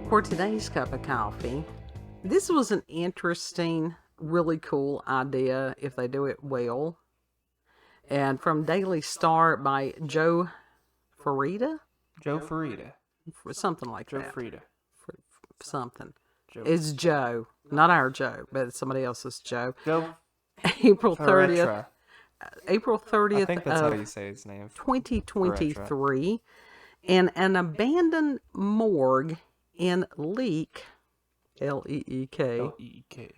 For today's cup of coffee, this was an interesting, really cool idea if they do it well. And from Daily Star by Joe Faretra? Joe Faretra. Something like Joe that. Faretra. Something. Joe. It's Joe. Not our Joe, but it's somebody else's Joe. Joe April 30th. Faretra. April 30th I think that's how of you say his name. 2023. And an abandoned morgue in Leek, L-E-E-K, L-E-E-K.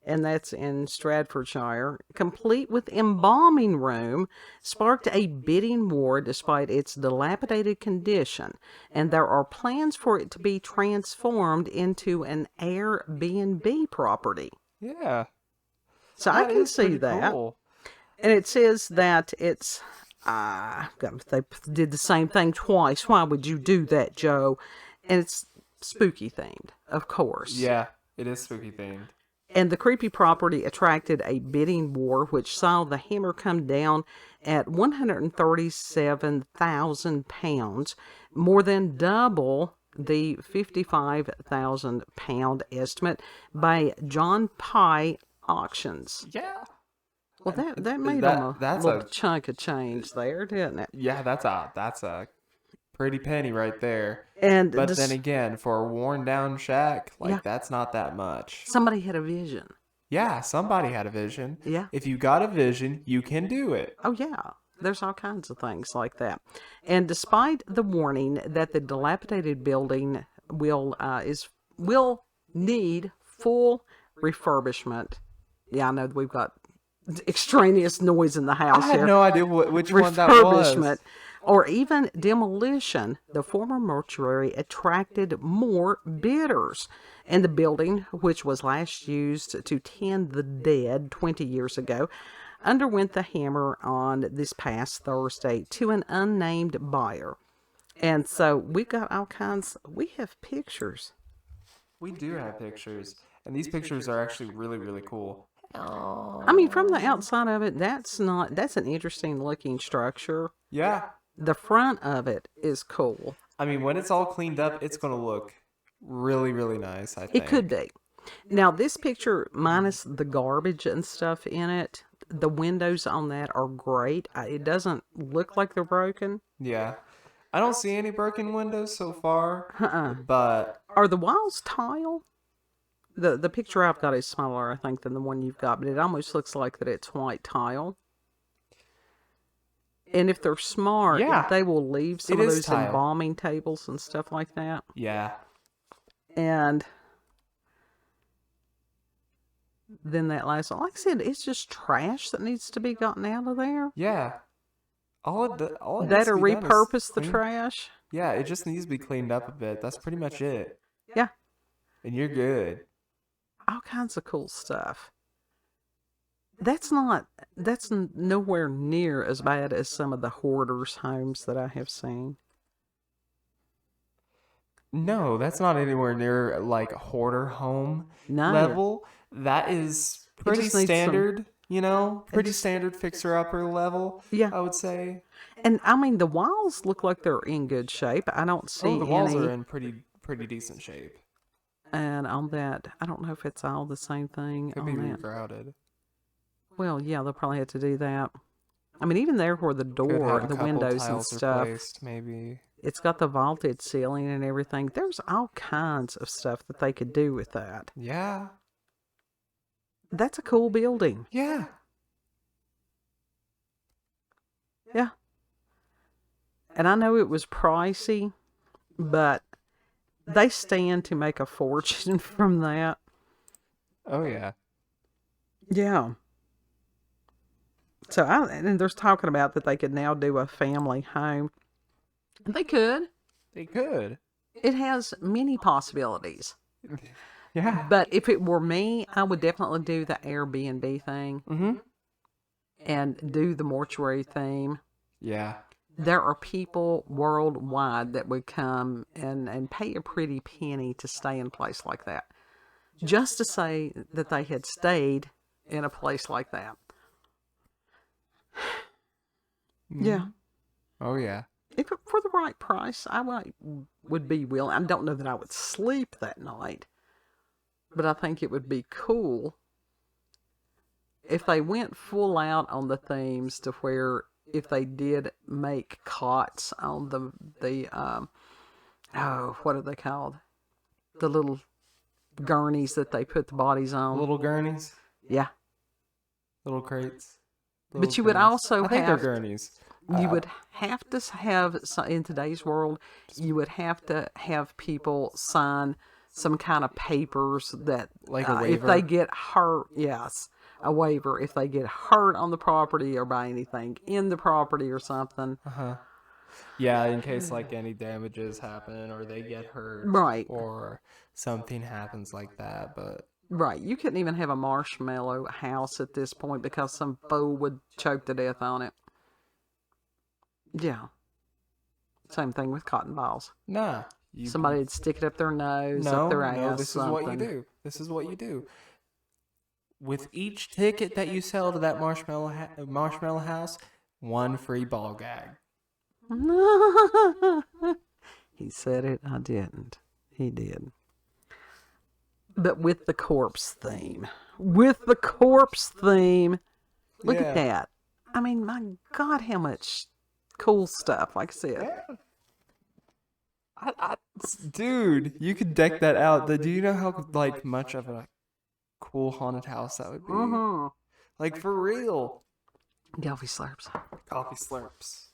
and that's in Stratfordshire, complete with embalming room, sparked a bidding war despite its dilapidated condition, and there are plans for it to be transformed into an Airbnb property. Yeah. So I can see that. Cool. And it says that it's, they did the same thing twice. Why would you do that, Joe? And it's spooky themed, of course. Yeah, it is spooky themed. And the creepy property attracted a bidding war, which saw the hammer come down at £137,000, more than double the £55,000 estimate by John Pye Auctions. Yeah. Well, that made them a little chunk of change there, didn't it? Yeah, that's a pretty penny right there. But then again, for a worn down shack, that's not that much. Somebody had a vision. Yeah, somebody had a vision. Yeah. If you got a vision, you can do it. Oh, yeah. There's all kinds of things like that. And despite the warning that the dilapidated building will need full refurbishment. Yeah, I know we've got extraneous noise in the house here. I had no idea which one that was. Refurbishment or even demolition, the former mortuary attracted more bidders. And the building, which was last used to tend the dead 20 years ago, underwent the hammer on this past Thursday to an unnamed buyer. And so we got all kinds, we have pictures. We do have pictures. And these pictures are actually really, really cool. I mean, from the outside of it, that's an interesting looking structure. Yeah. The front of it is cool. I mean, when it's all cleaned up, it's going to look really, really nice, I think. It could be. Now, this picture, minus the garbage and stuff in it, the windows on that are great. It doesn't look like they're broken. Yeah. I don't see any broken windows so far. But are the walls tile? The picture I've got is smaller, I think, than the one you've got, but it almost looks like that it's white tile. And if they're smart, they will leave some of those embalming tables and stuff like that. Yeah. And then that last one, like I said, it's just trash that needs to be gotten out of there. Yeah. All that or repurpose the trash. Yeah, it just needs to be cleaned up a bit. That's pretty much it. Yeah. And you're good. All kinds of cool stuff. That's nowhere near as bad as some of the hoarders' homes that I have seen. No, that's not anywhere near like hoarder home level. That is pretty standard, pretty standard fixer-upper level, I would say. And I mean, the walls look like they're in good shape. I don't see the walls are in pretty decent shape. And on that, I don't know if it's all the same thing. Could be regrouted. Well, yeah, they'll probably have to do that. I mean, even there where the door, the windows and stuff, maybe. It's got the vaulted ceiling and everything. There's all kinds of stuff that they could do with that. Yeah. That's a cool building. Yeah. Yeah. And I know it was pricey, but they stand to make a fortune from that. Oh, yeah. Yeah. So, and there's talking about that they could now do a family home. They could. They could. It has many possibilities. Yeah. But if it were me, I would definitely do the Airbnb thing. Mm-hmm. And do the mortuary theme. Yeah. There are people worldwide that would come and pay a pretty penny to stay in a place like that. Just to say that they had stayed in a place like that. Yeah. Oh, yeah. if it, for the right price, would be willing. I don't know that I would sleep that night, but I think it would be cool if they went full out on the themes to where if they did make cots on what are they called? The little gurneys that they put the bodies on. Little gurneys? Yeah. Little crates? But you would also I think they're have... gurneys. You would have to have, in today's world, you would have to have people sign some kind of papers that... Like a waiver? If they get hurt, yes, a waiver. If they get hurt on the property or by anything in the property or something. Uh-huh. Yeah, in case like any damages happen or they get hurt. Right. Or something happens like that, but... Right. You couldn't even have a marshmallow house at this point because some fool would choke to death on it. Yeah. Same thing with cotton balls. Nah. Somebody would stick it up their nose, up their ass. No, this is what you do. This is what you do. With each ticket that you sell to that marshmallow house, one free ball gag. He said it, I didn't. He did. But with the corpse theme. Look at that. I mean, my God, how much cool stuff, like I said. Yeah. Dude, you could deck that out. Do you know how like much of a cool haunted house that would be? Mm-hmm. Like for real. Coffee slurps. Coffee slurps.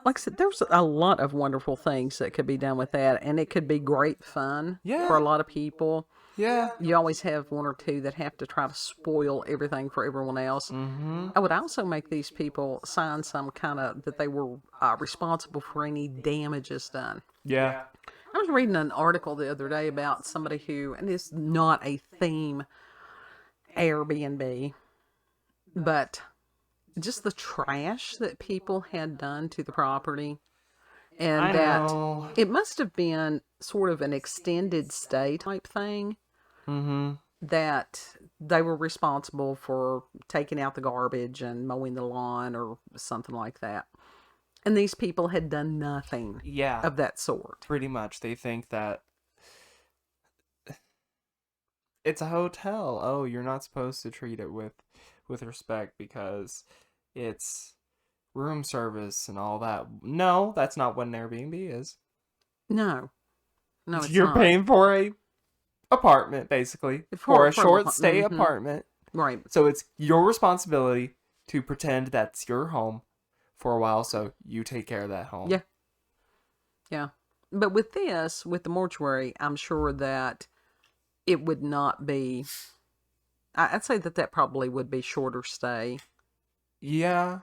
Like I said, there's a lot of wonderful things that could be done with that, and it could be great fun for a lot of people. Yeah. You always have one or two that have to try to spoil everything for everyone else. Mm-hmm. I would also make these people sign some kind of, that they were responsible for any damages done. Yeah. I was reading an article the other day about somebody who, and it's not a theme Airbnb, but just the trash that people had done to the property. And it must have been sort of an extended stay type thing. Mm-hmm. That they were responsible for taking out the garbage and mowing the lawn or something like that. And these people had done nothing of that sort. Pretty much. They think that it's a hotel. Oh, you're not supposed to treat it with respect because it's room service and all that. No, that's not what an Airbnb is. No, it's You're not. paying for a apartment, basically. For a short stay apartment. Right. So it's your responsibility to pretend that's your home for a while, so you take care of that home. Yeah. Yeah. But with the mortuary, I'm sure that it would not be... I'd say that probably would be shorter stay. Yeah.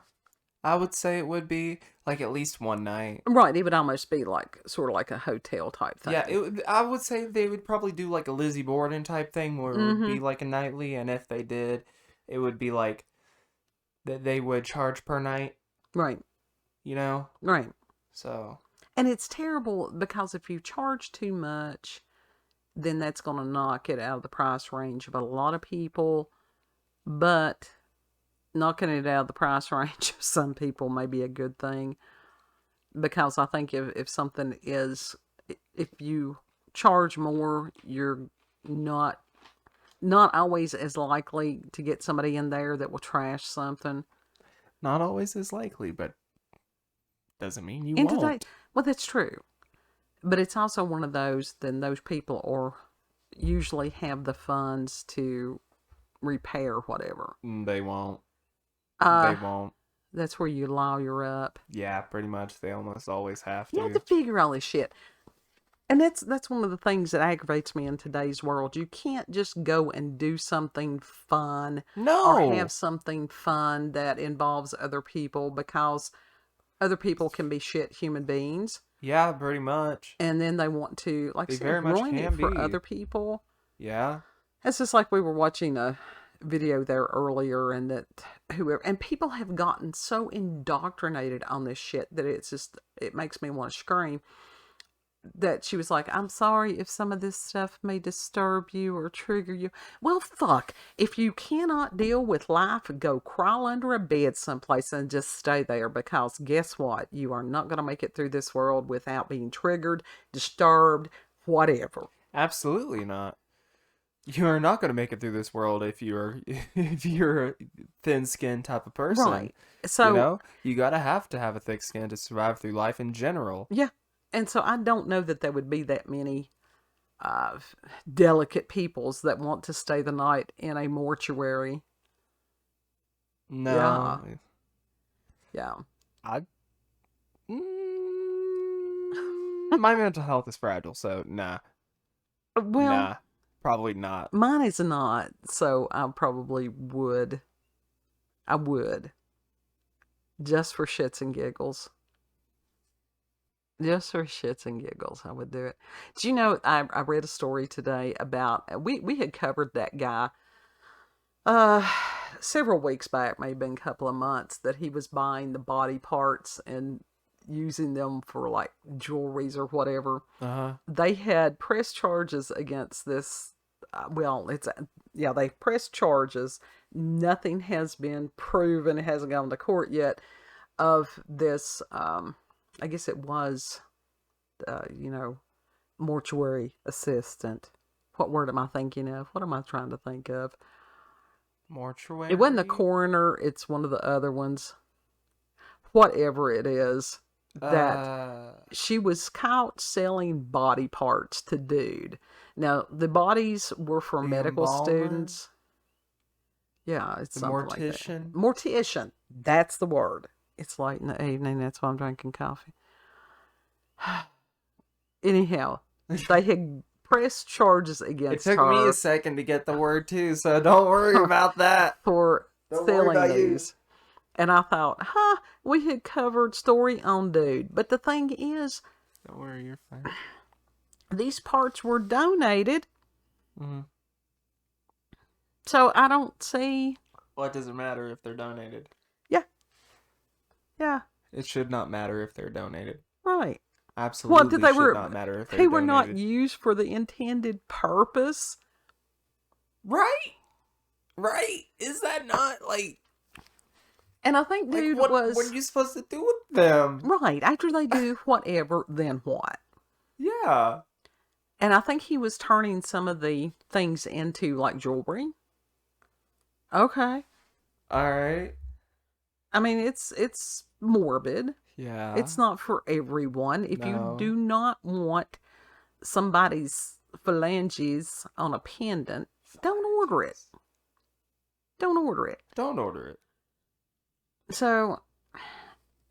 I would say it would be like at least one night. Right, it would almost be like sort of like a hotel type thing. Yeah, I would say they would probably do like a Lizzie Borden type thing where it would be like a nightly, and if they did, it would be like that they would charge per night. Right. You know? Right. So. And it's terrible because if you charge too much, then that's going to knock it out of the price range of a lot of people, but knocking it out of the price range of some people may be a good thing, because I think if something is, if you charge more, you're not always as likely to get somebody in there that will trash something. Not always as likely, but doesn't mean you and won't. Today, well, that's true. But it's also one of those, then those people usually have the funds to repair whatever. They won't. They won't. That's where you lawyer up. Yeah, pretty much. They almost always have to. You have to figure all this shit. And that's one of the things that aggravates me in today's world. You can't just go and do something fun. No. Or have something fun that involves other people, because other people can be shit human beings. Yeah, pretty much. And then they want to, like I said, ruin it for other people. Yeah. It's just like we were watching a video there earlier, and people have gotten so indoctrinated on this shit that it makes me want to scream. that she was like, I'm sorry if some of this stuff may disturb you or trigger you. Well, fuck. If you cannot deal with life, go crawl under a bed someplace and just stay there, because guess what? You are not going to make it through this world without being triggered, disturbed, whatever. Absolutely not. You are not going to make it through this world if you're a thin-skinned type of person. Right. So, you gotta have to have a thick skin to survive through life in general. yeah. And so I don't know that there would be that many uh, delicate peoples that want to stay the night in a mortuary. No, Yeah. I. My mental health is fragile, so nah, Well, probably not. mine is not, so I probably would. I would. Just for shits and giggles. Just for shits and giggles, I would do it. Do you know, I read a story today about, we had covered that guy uh several weeks back, maybe been a couple of months, that he was buying the body parts and using them for like jewelries or whatever. They had pressed charges against this. They pressed charges. Nothing has been proven. It hasn't gone to court yet of this. I guess it was, mortuary assistant. What word am I thinking of? What am I trying to think of? Mortuary. It wasn't the coroner. It's one of the other ones. Whatever it is. That she was caught selling body parts to dude. Now, the bodies were for medical students. Yeah, it's something mortician. Like that. Mortician. That's the word. It's late in the evening. That's why I'm drinking coffee. Anyhow, they had pressed charges against her. It took me a second to get the word too, so don't worry about that. For selling these. And I thought, we had covered story on dude. But the thing is, don't worry, you're fine. These parts were donated. Mm-hmm. So I don't see. What does it matter if they're donated? Yeah. Yeah. It should not matter if they're donated. Right. Absolutely should not matter if they're donated. They were not used for the intended purpose. Right? Right? Is that not like... And I think dude what are you supposed to do with them? Right. After they do whatever, then what? Yeah. And I think he was turning some of the things into like jewelry. Okay. Alright. I mean, it's morbid. Yeah. It's not for everyone. If you do not want somebody's phalanges on a pendant, don't order it. Don't order it. Don't order it. So,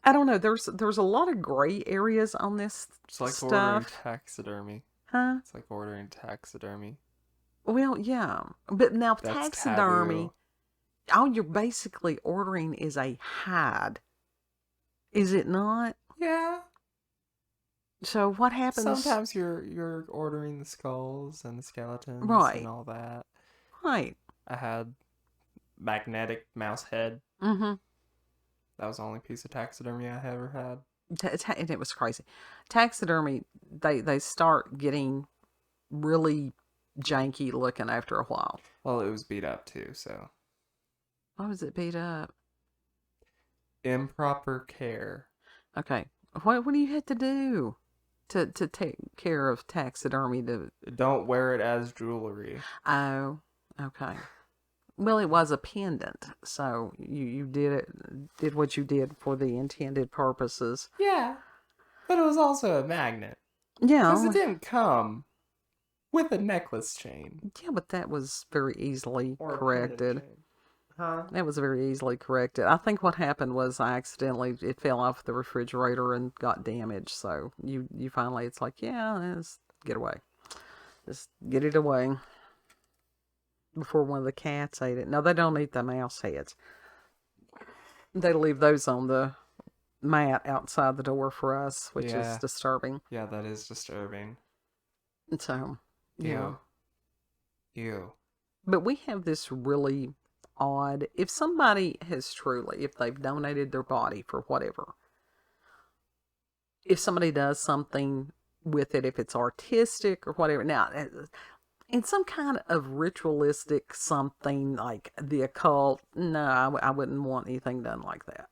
I don't know. There's a lot of gray areas on this It's like stuff. ordering taxidermy. Huh? It's like ordering taxidermy. Well, yeah. But now That's taxidermy, taboo. all you're basically ordering is a hide. Is it not? Yeah. So what happens? Sometimes you're ordering the skulls and the skeletons and all that. Right. I had magnetic mouse head. Mm-hmm. That was the only piece of taxidermy I ever had. And it was crazy. Taxidermy, they start getting really janky looking after a while. Well, it was beat up too, so. Why was it beat up? Improper care. Okay. What do you have to do to take care of taxidermy? Don't wear it as jewelry. Oh, okay. Well, it was a pendant, so you did what you did for the intended purposes. Yeah, but it was also a magnet. Yeah, because it didn't come with a necklace chain. Yeah, but that was very easily corrected. Huh? That was very easily corrected. I think what happened was it fell off the refrigerator and got damaged. So you finally, it's like, yeah, let's get away. Just get it away before one of the cats ate it. No, they don't eat the mouse heads. They leave those on the mat outside the door for us, which is disturbing. Yeah, that is disturbing. So, yeah. Ew. But we have this really odd, if somebody has truly, if they've donated their body for whatever, if somebody does something with it if it's artistic or whatever. Now, in some kind of ritualistic something like the occult, no, I wouldn't want anything done like that.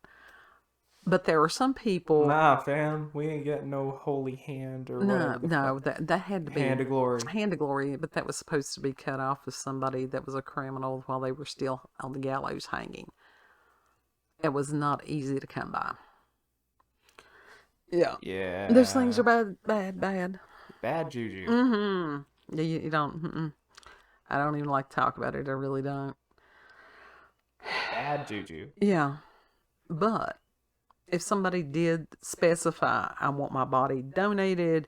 But there are some people. Nah, fam, we ain't getting no holy hand or whatever. No, that had to be Hand of glory. Hand of glory, but that was supposed to be cut off with somebody that was a criminal while they were still on the gallows hanging. It was not easy to come by. Yeah. Yeah. Those things are bad. Bad juju. Mm-hmm. Yeah, you don't. I don't even like to talk about it. I really don't. Bad juju. Yeah. But if somebody did specify, I want my body donated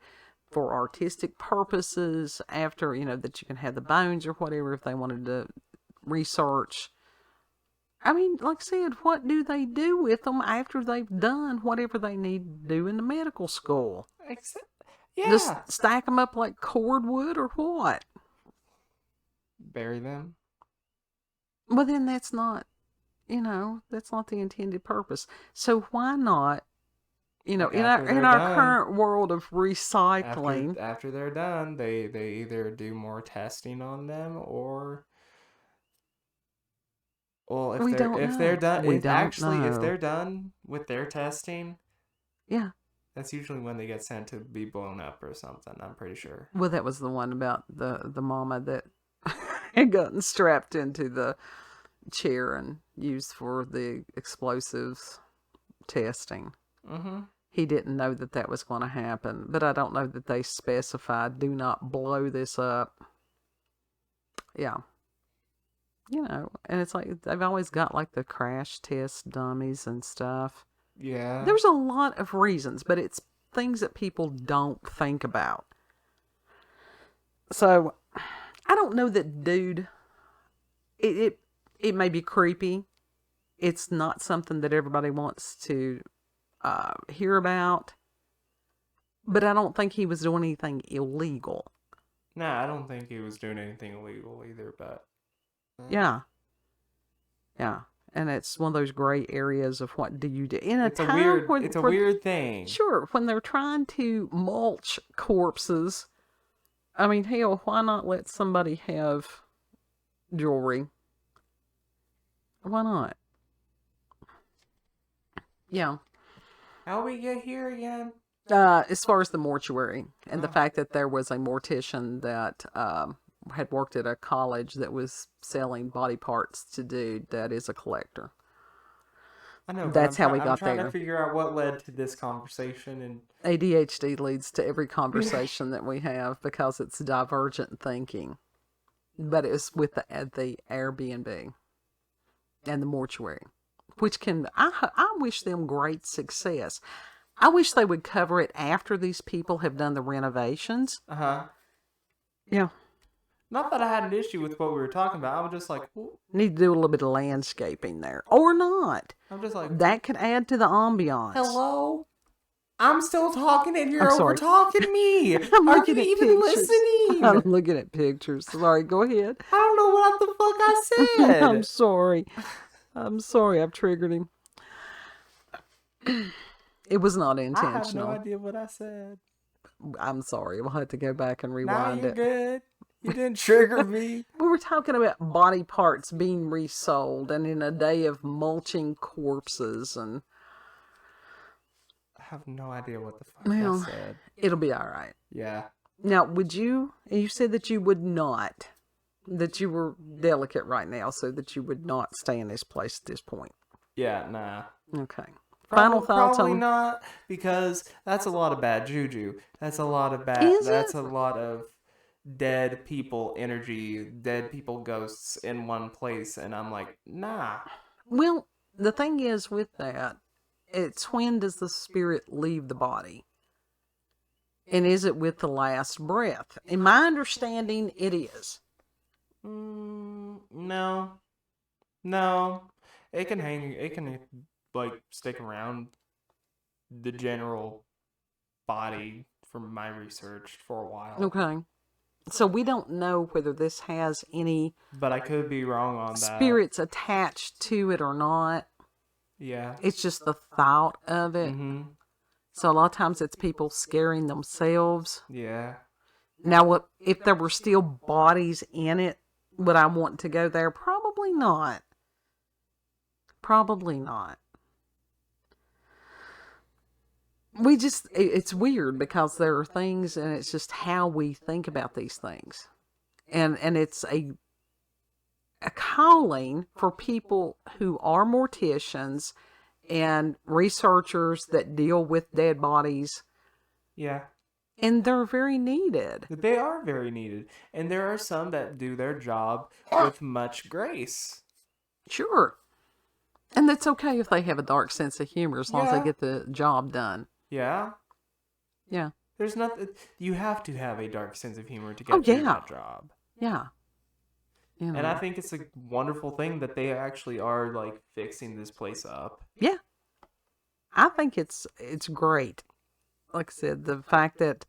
for artistic purposes after, that you can have the bones or whatever, if they wanted to research. I mean, like I said, what do they do with them after they've done whatever they need to do in the medical school? Yeah. Just stack them up like cordwood or what? Bury them? Well, then that's not, that's not the intended purpose. So why not, in our current world of recycling. After they're done, they either do more testing on them or... Well, if they're done with their testing, yeah, that's usually when they get sent to be blown up or something. I'm pretty sure. Well, that was the one about the mama that had gotten strapped into the chair and used for the explosives testing. Mm-hmm. He didn't know that was going to happen, but I don't know that they specified, do not blow this up. Yeah. And it's like, they've always got like the crash test dummies and stuff. Yeah. There's a lot of reasons, but it's things that people don't think about. So, I don't know that, dude, it may be creepy. It's not something that everybody wants to hear about. But I don't think he was doing anything illegal. Nah, I don't think he was doing anything illegal either, but... Yeah. And it's one of those gray areas of what do you do it's a weird thing. Sure, when they're trying to mulch corpses, I mean, hell, why not let somebody have jewelry? Why not? Yeah. How we get here again? As far as the mortuary and the fact that there was a mortician that had worked at a college that was selling body parts to dude that is a collector. I know. That's how we got there. I'm trying to figure out what led to this conversation, and ADHD leads to every conversation that we have because it's divergent thinking. But it's with the Airbnb and the mortuary, which I wish them great success. I wish they would cover it after these people have done the renovations. Yeah. Not that I had an issue with what we were talking about. I was just like, need to do a little bit of landscaping there, or not. I'm just like, that could add to the ambiance. Hello, I'm still talking and you're over talking me. Are you even listening? I'm looking at pictures. Sorry, go ahead. I don't know what the fuck I said. I'm sorry. I've triggered him. It was not intentional. I have no idea what I said. I'm sorry. We'll have to go back and rewind it. You're good. You didn't trigger me. We were talking about body parts being resold and in a day of mulching corpses and... I have no idea what the fuck I said. It'll be all right. Yeah. Now, you said that you would not, that you were delicate right now, so that you would not stay in this place at this point. Yeah, nah. Okay. Final thoughts probably on... not, because that's a lot of bad juju. That's a lot of a lot of dead people energy, dead people ghosts in one place, and I'm like, nah. Well, the thing is with that, it's when does the spirit leave the body? And is it with the last breath? In my understanding, it is. No. It can like stick around the general body from my research for a while. Okay. So we don't know whether this has any... But I could be wrong on that. Spirits attached to it or not. Yeah. It's just the thought of it. Mm-hmm. So a lot of times it's people scaring themselves. Yeah. Now, what if there were still bodies in it? Would I want to go there? Probably not. Probably not. It's weird because there are things, and it's just how we think about these things. And it's a calling for people who are morticians and researchers that deal with dead bodies. Yeah. And they're very needed. They are very needed. And there are some that do their job with much grace. Sure. And it's okay if they have a dark sense of humor as long as they get the job done. Yeah. Yeah. There's nothing. You have to have a dark sense of humor to get through that job. Yeah. You know. And I think it's a wonderful thing that they actually are like fixing this place up. Yeah. I think it's great. Like I said, the fact that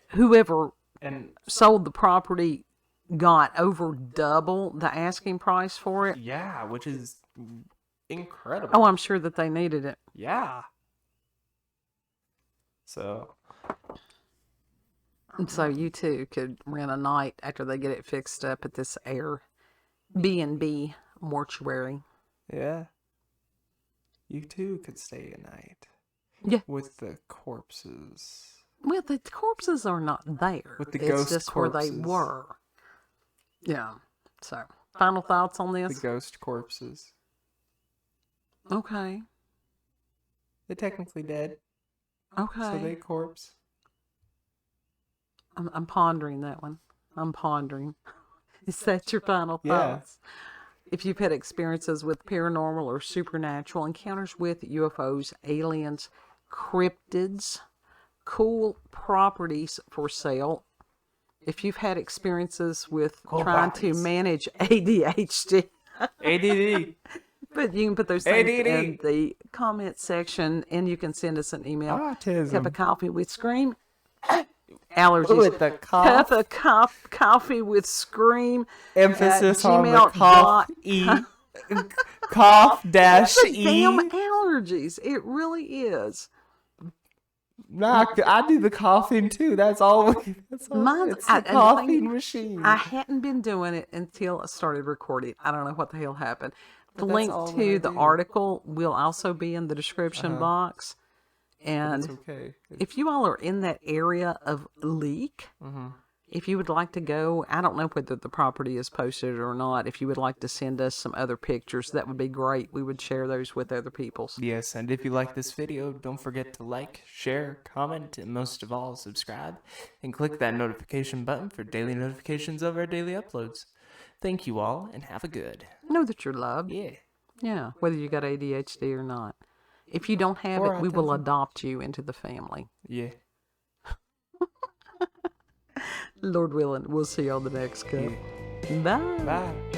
whoever sold the property got over double the asking price for it. Yeah, which is incredible. Oh, I'm sure that they needed it. Yeah. So. And so you too could rent a night after they get it fixed up at this AirBnB mortuary. Yeah. You too could stay a night. Yeah. With the corpses. Well, the corpses are not there. With the ghost It's just corpses. where they were. Yeah. So, final thoughts on this? The ghost corpses. Okay. They're technically dead. Okay. So they corpse. I'm pondering that one. I'm pondering. Is that your final thoughts? Yeah. If you've had experiences with paranormal or supernatural encounters with UFOs, aliens, cryptids, cool properties for sale. If you've had experiences with trying to manage ADHD. ADD. But you can put those things in the comment section, and you can send us an email. Autism. Cup of coffee with scream. Allergies. With the cough. Cup of coffee with scream. Emphasis on the cough. Cough dash E. Damn allergies. It really is. Nah, I do the coughing too. That's all. It's the coughing machine. I hadn't been doing it until I started recording. I don't know what the hell happened. The link to the article will also be in the description box. And if you all are in that area of leak, if you would like to go, I don't know whether the property is posted or not. If you would like to send us some other pictures, that would be great. We would share those with other people. Yes, and if you like this video, don't forget to like, share, comment, and most of all, subscribe. And click that notification button for daily notifications of our daily uploads. Thank you all, and have a good. Know that you're loved. Yeah. Yeah, whether you got ADHD or not. If you don't have it, we will adopt you into the family. Yeah. Lord willing, we'll see you on the next cup. Bye. Bye.